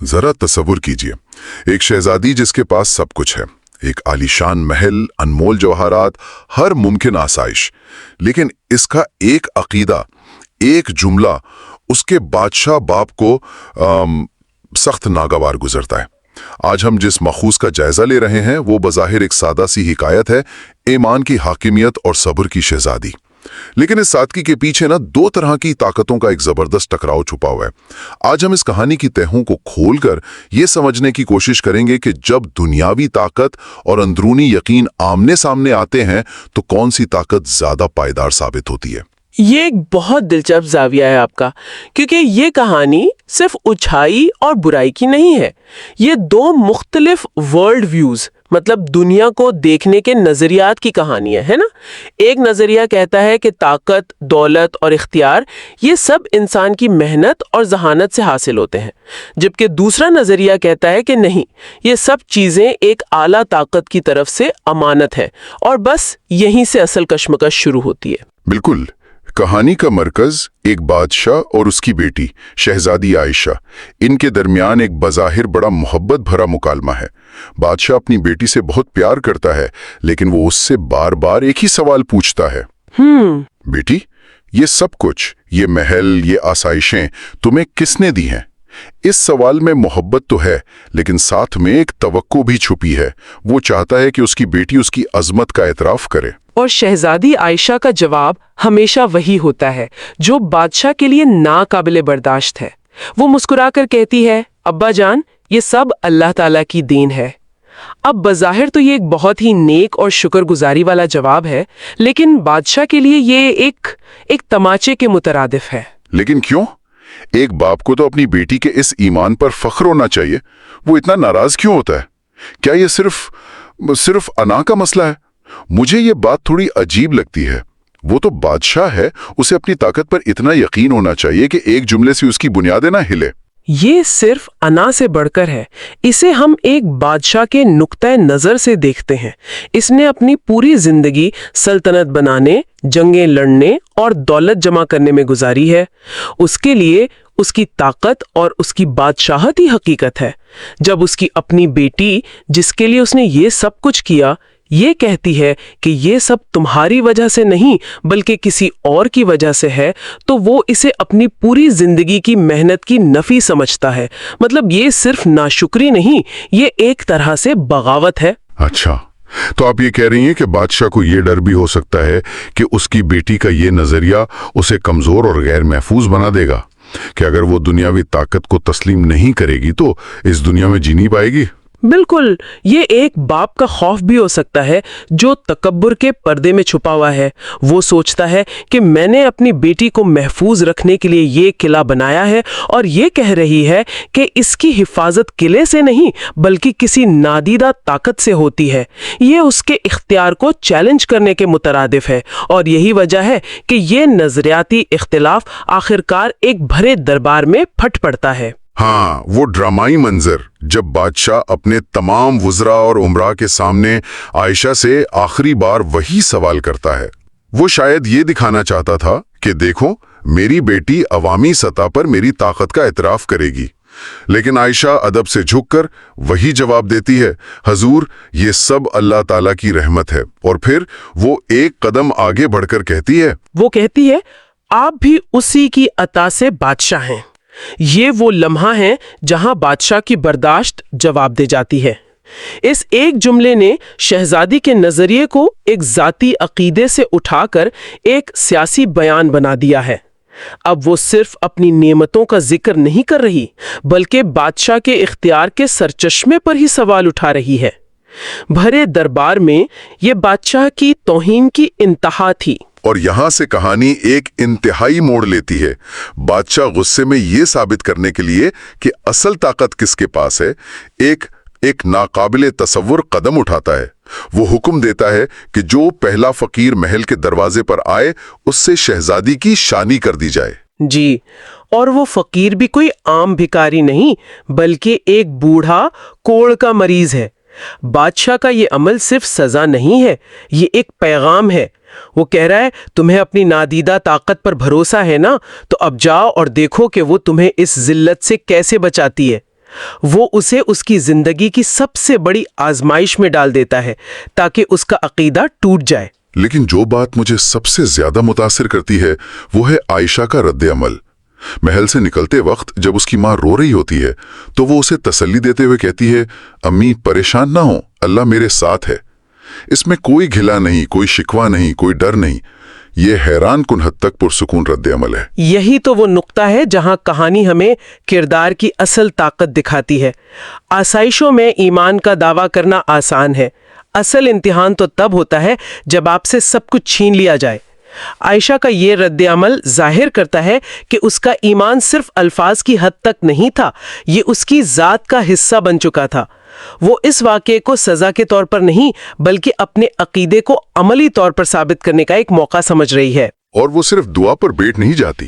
जरा तसव्वुर कीजिए, एक शहजादी जिसके पास सब कुछ है, एक आलीशान महल, अनमोल जवाहरात, हर मुमकिन आसाइश, लेकिन इसका एक अकीदा, एक जुमला उसके बादशाह बाप को सख्त नागवार गुजरता है। आज हम जिस मखूज का जायजा ले रहे हैं वो बज़ाहिर एक सादा सी हिकायत है, ईमान की हाकिमियत और सब्र की शहजादी। लेकिन इस सादगी के पीछे ना दो तरह की ताकतों का एक जबरदस्त टकराव छुपा हुआ है। आज हम इस कहानी की तहों को खोलकर ये समझने की कोशिश करेंगे कि जब दुनियावी ताकत और अंदरूनी यकीन आमने सामने आते हैं तो कौन सी ताकत ज्यादा पायदार साबित होती है। ये एक बहुत दिलचस्प जाविया है आपका, क्योंकि ये कहानी सिर्फ अच्छाई और बुराई की नहीं है। ये दो मुख्तलिफ वर्ल्ड व्यूज, मतलब दुनिया को देखने के नजरियात की कहानी है ना। एक नजरिया कहता है कि ताकत, दौलत और इख्तियार ये सब इंसान की मेहनत और जहानत से हासिल होते हैं, जबकि दूसरा नजरिया कहता है कि नहीं, ये सब चीजें एक आला ताकत की तरफ से अमानत है और बस यहीं से असल कश्मकश शुरू होती है। बिल्कुल, कहानी का मरकज एक बादशाह और उसकी बेटी शहजादी आयशा, इनके दरमियान एक बज़ाहिर बड़ा मोहब्बत भरा मुकालमा है। बादशाह अपनी बेटी से बहुत प्यार करता है, लेकिन वो उससे बार बार एक ही सवाल पूछता है, बेटी, ये सब कुछ, ये महल, ये आसाइशें तुम्हें किसने दी हैं? इस सवाल में मोहब्बत तो है, लेकिन साथ में एक तवक्को भी छुपी है। वो चाहता है कि उसकी बेटी उसकी अजमत का एतराफ करे। और शहजादी आयशा का जवाब हमेशा वही होता है जो बादशाह के लिए नाकाबिले बर्दाश्त है। वो मुस्कुराकर कहती है, अब्बा जान, ये सब अल्लाह ताला की देन है। अब बज़ाहिर तो ये एक बहुत ही नेक और शुक्रगुजारी वाला जवाब है, लेकिन बादशाह के लिए ये एक तमाचे के मुतरादिफ है। लेकिन क्यों? एक बाप को तो अपनी बेटी के इस ईमान पर फख्र होना चाहिए। वो इतना नाराज क्यों होता है? क्या ये सिर्फ अना का मसला है? मुझे ये बात थोड़ी अजीब लगती है। वो तो बादशाह है, उसे अपनी ताकत पर इतना यकीन होना चाहिए कि एक जुमले से उसकी बुनियादें ना हिले। ये सिर्फ अना से बढ़कर है। इसे हम एक बादशाह के नुक्ते नज़र से देखते हैं। इसने अपनी पूरी जिंदगी सल्तनत बनाने, जंगें लड़ने और दौलत जमा करने में गुजारी है। उसके लिए उसकी ताकत और उसकी बादशाहत ही हकीकत है। जब उसकी अपनी बेटी, जिसके लिए उसने ये सब कुछ किया, ये कहती है कि ये सब तुम्हारी वजह से नहीं बल्कि किसी और की वजह से है, तो वो इसे अपनी पूरी जिंदगी की मेहनत की नफी समझता है। मतलब ये सिर्फ नाशुक्री नहीं, ये एक तरह से बगावत है। अच्छा, तो आप ये कह रही हैं कि बादशाह को ये डर भी हो सकता है कि उसकी बेटी का ये नजरिया उसे कमजोर और गैर महफूज बना देगा, कि अगर वो दुनियावी ताकत को तस्लीम नहीं करेगी तो इस दुनिया में जी नहीं पाएगी। बिल्कुल, ये एक बाप का खौफ भी हो सकता है जो तकब्बुर के पर्दे में छुपा हुआ है। वो सोचता है कि मैंने अपनी बेटी को महफूज रखने के लिए ये किला बनाया है, और ये कह रही है कि इसकी हिफाजत किले से नहीं बल्कि किसी नादीदा ताकत से होती है। ये उसके इख्तियार को चैलेंज करने के मुतरादिफ है, और यही वजह है कि ये नजरियाती इख्तिलाफ आखिरकार एक भरे दरबार में फट पड़ता है। हाँ, वो ड्रामाई मंजर जब बादशाह अपने तमाम वुज़रा और उमरा के सामने आयशा से आखिरी बार वही सवाल करता है। वो शायद ये दिखाना चाहता था कि देखो, मेरी बेटी अवामी सतह पर मेरी ताकत का एतराफ करेगी। लेकिन आयशा अदब से झुककर वही जवाब देती है, हजूर, ये सब अल्लाह ताला की रहमत है। और फिर वो एक कदम आगे बढ़कर कहती है, आप भी उसी की अता से बादशाह हैं। ये वो लम्हा है जहां बादशाह की बर्दाश्त जवाब दे जाती है। इस एक जुमले ने शहजादी के नजरिए को एक जाती अकीदे से उठाकर एक सियासी बयान बना दिया है। अब वो सिर्फ अपनी नेमतों का जिक्र नहीं कर रही, बल्कि बादशाह के इख्तियार के सरचश्मे पर ही सवाल उठा रही है। भरे दरबार में ये बादशाह की तौहीन की इंतहा थी। और यहां से कहानी एक इंतहाई मोड़ लेती है। बादशाह गुस्से में ये साबित करने के लिए कि असल ताकत किसके पास है, एक नाकाबिले तसव्वुर कदम उठाता है। वो हुक्म देता है कि जो पहला फकीर महल के दरवाजे पर आए उससे शहजादी की शानी कर दी जाए। जी, और वो फकीर भी कोई आम भिखारी नहीं बल्कि एक बूढ़ा कोढ़ का मरीज है। बादशाह का ये अमल सिर्फ सजा नहीं है, ये एक पैगाम है। वो कह रहा है, तुम्हें अपनी नादीदा ताकत पर भरोसा है ना, तो अब जाओ और देखो कि वो तुम्हें इस जिल्लत से कैसे बचाती है। وہ اسے اس کی زندگی کی سب سے بڑی آزمائش میں ڈال دیتا ہے تاکہ اس کا عقیدہ ٹوٹ جائے۔ لیکن جو بات مجھے سب سے زیادہ متاثر کرتی ہے وہ ہے عائشہ کا رد عمل۔ محل سے نکلتے وقت جب اس کی ماں رو رہی ہوتی ہے تو وہ اسے تسلی دیتے ہوئے کہتی ہے، امی پریشان نہ ہو، اللہ میرے ساتھ ہے۔ اس میں کوئی گھلا نہیں، کوئی شکوہ نہیں، کوئی ڈر نہیں۔ یہ حیران کن حد تک پرسکون رد عمل ہے۔ یہی تو وہ نقطہ ہے جہاں کہانی ہمیں کردار کی اصل طاقت دکھاتی ہے۔ آسائشوں میں ایمان کا دعویٰ کرنا آسان ہے، اصل امتحان تو تب ہوتا ہے جب آپ سے سب کچھ چھین لیا جائے۔ عائشہ کا یہ رد عمل ظاہر کرتا ہے کہ اس کا ایمان صرف الفاظ کی حد تک نہیں تھا، یہ اس کی ذات کا حصہ بن چکا تھا۔ وہ اس واقعے کو سزا کے طور پر نہیں بلکہ اپنے عقیدے کو عملی طور پر ثابت کرنے کا ایک موقع سمجھ رہی ہے۔ اور وہ صرف دعا پر بیٹھ نہیں جاتی،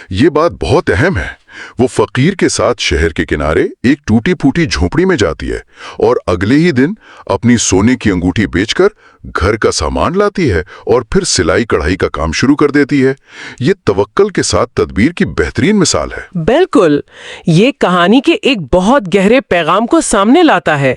یہ بات بہت اہم ہے۔ وہ فقیر کے ساتھ شہر کے کنارے ایک ٹوٹی پھوٹی جھونپڑی میں جاتی ہے اور اگلے ہی دن اپنی سونے کی انگوٹھی بیچ کر گھر کا سامان لاتی ہے اور پھر سلائی کڑھائی کا کام شروع کر دیتی ہے۔ یہ توکل کے ساتھ تدبیر کی بہترین مثال ہے۔ بالکل، یہ کہانی کے ایک بہت گہرے پیغام کو سامنے لاتا ہے۔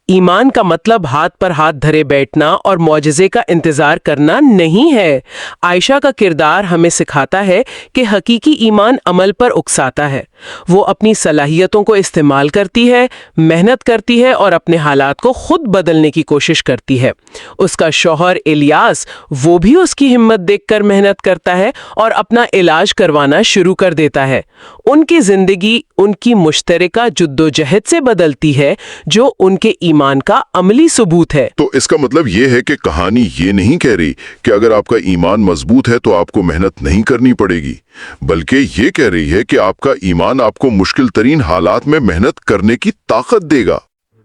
ایمان کا مطلب ہاتھ پر ہاتھ دھرے بیٹھنا اور معجزے کا انتظار کرنا نہیں ہے۔ عائشہ کا کردار ہمیں سکھاتا ہے کہ حقیقی ایمان عمل پر اکساتا ہے۔ وہ اپنی صلاحیتوں کو استعمال کرتی ہے، محنت کرتی ہے اور اپنے حالات کو خود بدلنے کی کوشش کرتی ہے۔ اس کا شوہر الیاس، وہ بھی اس کی ہمت دیکھ کر محنت کرتا ہے اور اپنا علاج کروانا شروع کر دیتا ہے۔ ان کی زندگی ان کی مشترکہ جدوجہد سے بدلتی ہے جو ان کے ایمان کا عملی ثبوت ہے۔ تو اس کا مطلب یہ ہے کہ کہانی یہ نہیں کہہ رہی کہ اگر آپ کا ایمان مضبوط ہے تو آپ کو محنت نہیں کرنی پڑے گی، بلکہ یہ کہہ رہی ہے کہ آپ کا ایمان آپ کو مشکل ترین حالات میں محنت کرنے کی طاقت دے گا۔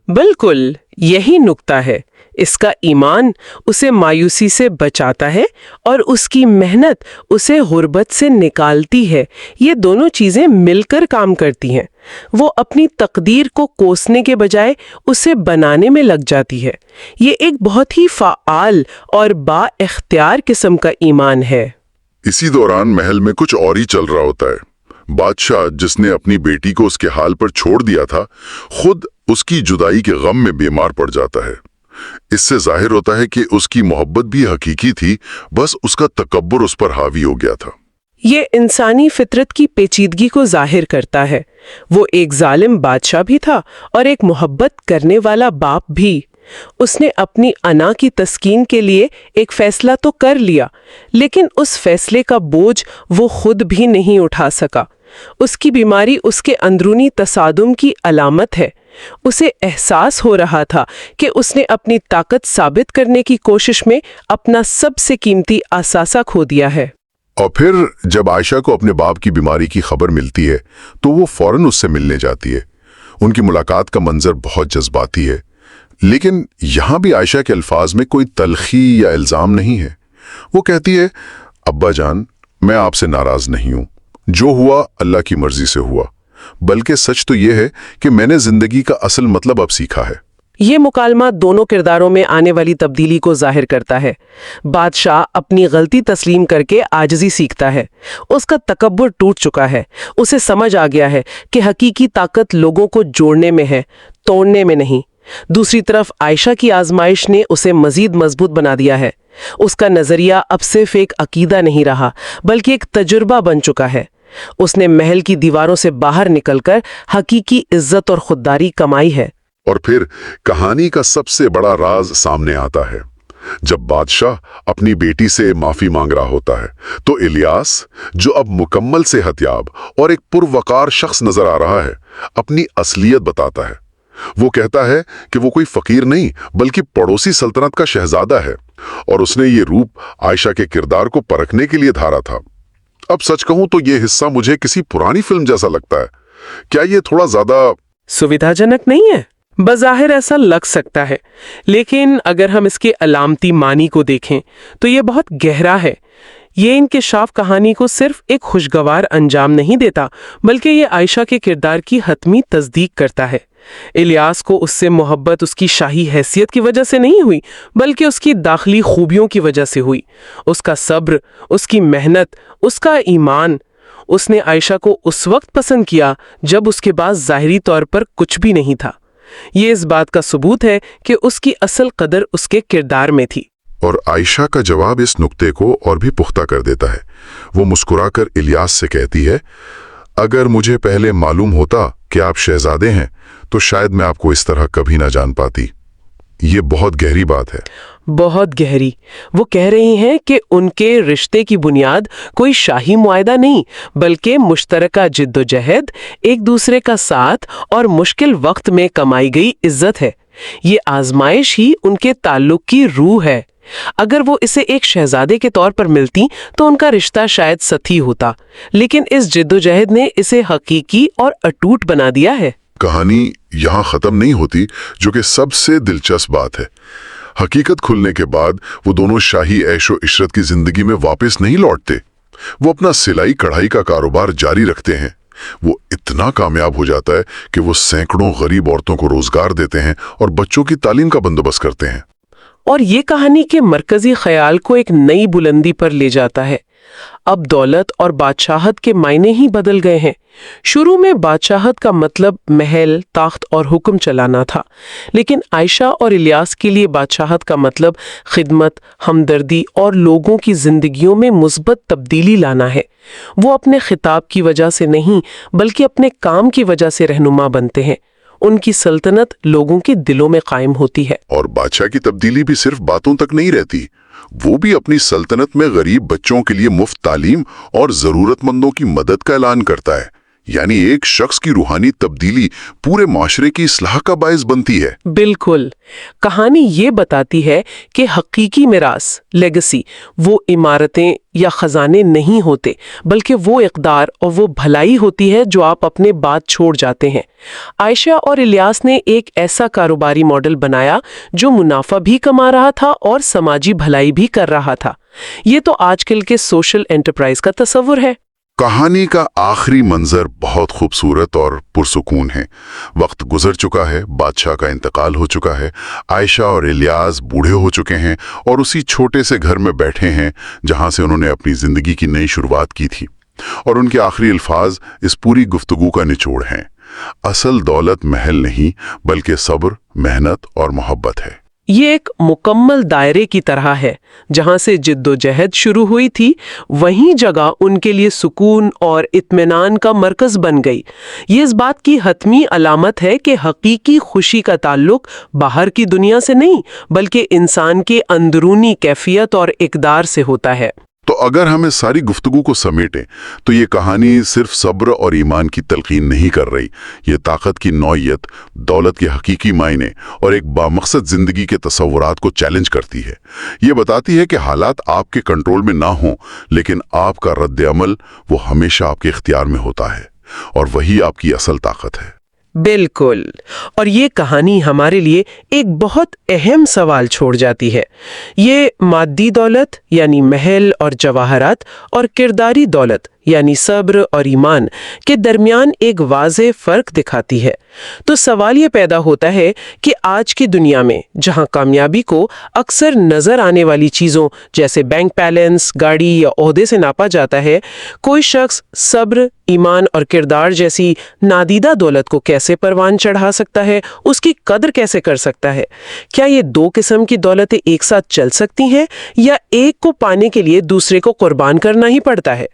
بالکل، یہی نقطہ ہے۔ اس کا ایمان اسے مایوسی سے بچاتا ہے اور اس کی محنت اسے غربت سے نکالتی ہے۔ یہ دونوں چیزیں مل کر کام کرتی ہیں۔ وہ اپنی تقدیر کو کوسنے کے بجائے اسے بنانے میں لگ جاتی ہے۔ یہ ایک بہت ہی فعال اور با اختیار قسم کا ایمان ہے۔ اسی دوران محل میں کچھ اور ہی چل رہا ہوتا ہے۔ بادشاہ، جس نے اپنی بیٹی کو اس کے حال پر چھوڑ دیا تھا، خود اس کی جدائی کے غم میں بیمار پڑ جاتا ہے۔ اس سے ظاہر ہوتا ہے کہ اس کی محبت بھی حقیقی تھی، بس اس کا تکبر اس پر حاوی ہو گیا تھا۔ یہ انسانی فطرت کی پیچیدگی کو ظاہر کرتا ہے۔ وہ ایک ظالم بادشاہ بھی تھا اور ایک محبت کرنے والا باپ بھی۔ اس نے اپنی انا کی تسکین کے لیے ایک فیصلہ تو کر لیا، لیکن اس فیصلے کا بوجھ وہ خود بھی نہیں اٹھا سکا۔ اس کی بیماری اس کے اندرونی تصادم کی علامت ہے۔ اسے احساس ہو رہا تھا کہ اس نے اپنی طاقت ثابت کرنے کی کوشش میں اپنا سب سے قیمتی اثاثہ کھو دیا ہے۔ اور پھر جب عائشہ کو اپنے باپ کی بیماری کی خبر ملتی ہے تو وہ فوراً اس سے ملنے جاتی ہے۔ ان کی ملاقات کا منظر بہت جذباتی ہے، لیکن یہاں بھی عائشہ کے الفاظ میں کوئی تلخی یا الزام نہیں ہے۔ وہ کہتی ہے، ابا جان، میں آپ سے ناراض نہیں ہوں، جو ہوا اللہ کی مرضی سے ہوا، بلکہ سچ تو یہ ہے کہ میں نے زندگی کا اصل مطلب اب سیکھا ہے۔ یہ مکالمہ دونوں کرداروں میں آنے والی تبدیلی کو ظاہر کرتا ہے۔ بادشاہ اپنی غلطی تسلیم کر کے عاجزی سیکھتا ہے۔ اس کا تکبر ٹوٹ چکا ہے۔ اسے سمجھ آ گیا ہے کہ حقیقی طاقت لوگوں کو جوڑنے میں ہے، توڑنے میں نہیں۔ دوسری طرف عائشہ کی آزمائش نے اسے مزید مضبوط بنا دیا ہے۔ اس کا نظریہ اب صرف ایک عقیدہ نہیں رہا، بلکہ ایک تجربہ بن چکا ہے۔ اس نے محل کی دیواروں سے باہر نکل کر حقیقی عزت اور خودداری کمائی ہے۔ اور پھر کہانی کا سب سے بڑا راز سامنے آتا ہے۔ جب بادشاہ اپنی بیٹی سے معافی مانگ رہا ہوتا ہے تو الیاس، جو اب مکمل صحت یاب اور ایک پروقار شخص نظر آ رہا ہے، اپنی اصلیت بتاتا ہے۔ وہ کہتا ہے کہ وہ کوئی فقیر نہیں بلکہ پڑوسی سلطنت کا شہزادہ ہے، اور اس نے یہ روپ عائشہ کے کردار کو پرکھنے کے لیے دھارا تھا۔ اب سچ کہوں تو یہ حصہ مجھے کسی پرانی فلم جیسا لگتا ہے۔ کیا یہ تھوڑا زیادہ سویدھا جنک نہیں ہے؟ بظاہر ایسا لگ سکتا ہے، لیکن اگر ہم اس کے علامتی معنی کو دیکھیں تو یہ بہت گہرا ہے۔ یہ انکشاف کہانی کو صرف ایک خوشگوار انجام نہیں دیتا، بلکہ یہ عائشہ کے کردار کی حتمی تصدیق کرتا ہے۔ الیاس کو اس سے محبت اس کی شاہی حیثیت کی وجہ سے نہیں ہوئی، بلکہ اس کی داخلی خوبیوں کی وجہ سے ہوئی۔ اس کا صبر، اس کی محنت، اس کا ایمان، उसने आयशा को उस वक्त पसंद किया जब उसके पास ज़ाहिरी तौर पर कुछ भी नहीं था। ये इस बात का सबूत है कि उसकी असल कदर उसके किरदार में थी। और आयशा का जवाब इस नुक्ते को और भी पुख्ता कर देता है। वो मुस्कुराकर इलियास से कहती है, अगर मुझे पहले मालूम होता कि आप शहजादे हैं तो शायद मैं आपको इस तरह कभी ना जान पाती। ये बहुत गहरी बात है। बहुत गहरी। वो कह रही हैं कि उनके रिश्ते की बुनियाद कोई शाही मुआहदा नहीं, बल्कि मुश्तरका जिद्दोजहद, एक दूसरे का साथ और मुश्किल वक्त में कमाई गई इज्जत है। ये आजमाइश ही उनके ताल्लुक की रूह है। अगर वो इसे एक शहजादे के तौर पर मिलती तो उनका रिश्ता शायद सथी होता, लेकिन इस जिद्दोजहद ने इसे हकीकी और अटूट बना दिया है। कहानी यहाँ खत्म नहीं होती, जो कि सबसे दिलचस्प बात है। हकीकत खुलने के बाद वो दोनों शाही ऐशो इशरत की जिंदगी में वापस नहीं लौटते। वो अपना सिलाई कढ़ाई का कारोबार जारी रखते हैं। वो इतना कामयाब हो जाता है कि वो सैकड़ों गरीब औरतों को रोजगार देते हैं और बच्चों की तालीम का बंदोबस्त करते हैं। और ये कहानी के मरकजी ख्याल को एक नई बुलंदी पर ले जाता है। अब दौलत और बादशाहत के मायने ही बदल गए हैं। शुरू में बादशाहत का मतलब महल, ताख्त और हुक्म चलाना था, लेकिन आयशा और इलियास के लिए बादशाहत का मतलब खिदमत, हमदर्दी और लोगों की जिंदगियों में मुस्बत तब्दीली लाना है। वो अपने खिताब की वजह से नहीं, बल्कि अपने काम की वजह से रहनुमा बनते हैं। उनकी सल्तनत लोगों के दिलों में कायम होती है। और बादशाह की तब्दीली भी सिर्फ बातों तक नहीं रहती, वो भी अपनी सल्तनत में गरीब बच्चों के लिए मुफ्त तालीम और जरूरतमंदों की मदद का ऐलान करता है। यानी एक शख्स की रूहानी तब्दीली पूरे माशरे की इस्लाह का बायस बनती है। बिल्कुल। कहानी ये बताती है कि हकीकी मिरास, लेगेसी, वो इमारतें या खजाने नहीं होते, बल्कि वो इक़दार और वो भलाई होती है जो आप अपने बाद छोड़ जाते हैं। आयशा और इलियास ने एक ऐसा कारोबारी मॉडल बनाया जो मुनाफा भी कमा रहा था और समाजी भलाई भी कर रहा था। ये तो आजकल के सोशल एंटरप्राइज का तस्वुर है। कहानी का आखिरी मंजर बहुत खूबसूरत और पुरसुकून है। वक्त गुजर चुका है, बादशाह का इंतकाल हो चुका है, आयशा और इलियास बूढ़े हो चुके हैं और उसी छोटे से घर में बैठे हैं जहां से उन्होंने अपनी जिंदगी की नई शुरुआत की थी। और उनके आखिरी अल्फाज इस पूरी गुफ्तगू का निचोड़ हैं। असल दौलत महल नहीं, बल्कि सब्र, मेहनत और मोहब्बत है। ये एक मुकम्मल दायरे की तरह है। जहां से जिद्दोजहद शुरू हुई थी, वहीं जगह उनके लिए सुकून और इत्मीनान का मरकज बन गई। ये इस बात की हतमी अलामत है कि हकीकी खुशी का ताल्लुक बाहर की दुनिया से नहीं, बल्कि इंसान के अंदरूनी कैफियत और इक़दार से होता है। तो अगर हम इस सारी गुफ्तगू को समेटें तो ये कहानी सिर्फ सब्र और ईमान की तलकीन नहीं कर रही। ये ताकत की नौइयत, दौलत के हकीकी मायने और एक बामकसद जिंदगी के तस्वुरात को चैलेंज करती है। ये बताती है कि हालात आपके कंट्रोल में ना हों, लेकिन आपका रद्द अमल वो हमेशा आपके इख्तियार में होता है, और वही आपकी असल ताकत है। बिल्कुल। और ये कहानी हमारे लिए एक बहुत अहम सवाल छोड़ जाती है। ये मादी दौलत यानी महल और जवाहरात और किरदारी दौलत यानी सब्र और ईमान के दरमियान एक वाज़ेह फ़र्क दिखाती है। तो सवाल ये पैदा होता है कि आज की दुनिया में जहां कामयाबी को अक्सर नज़र आने वाली चीज़ों जैसे बैंक बैलेंस, गाड़ी या ओहदे से नापा जाता है, कोई शख्स सब्र, ईमान और किरदार जैसी नादीदा दौलत को कैसे परवान चढ़ा सकता है, उसकी कदर कैसे कर सकता है? क्या ये दो किस्म की दौलतें एक साथ चल सकती हैं, या एक को पाने के लिए दूसरे को कुर्बान करना ही पड़ता है?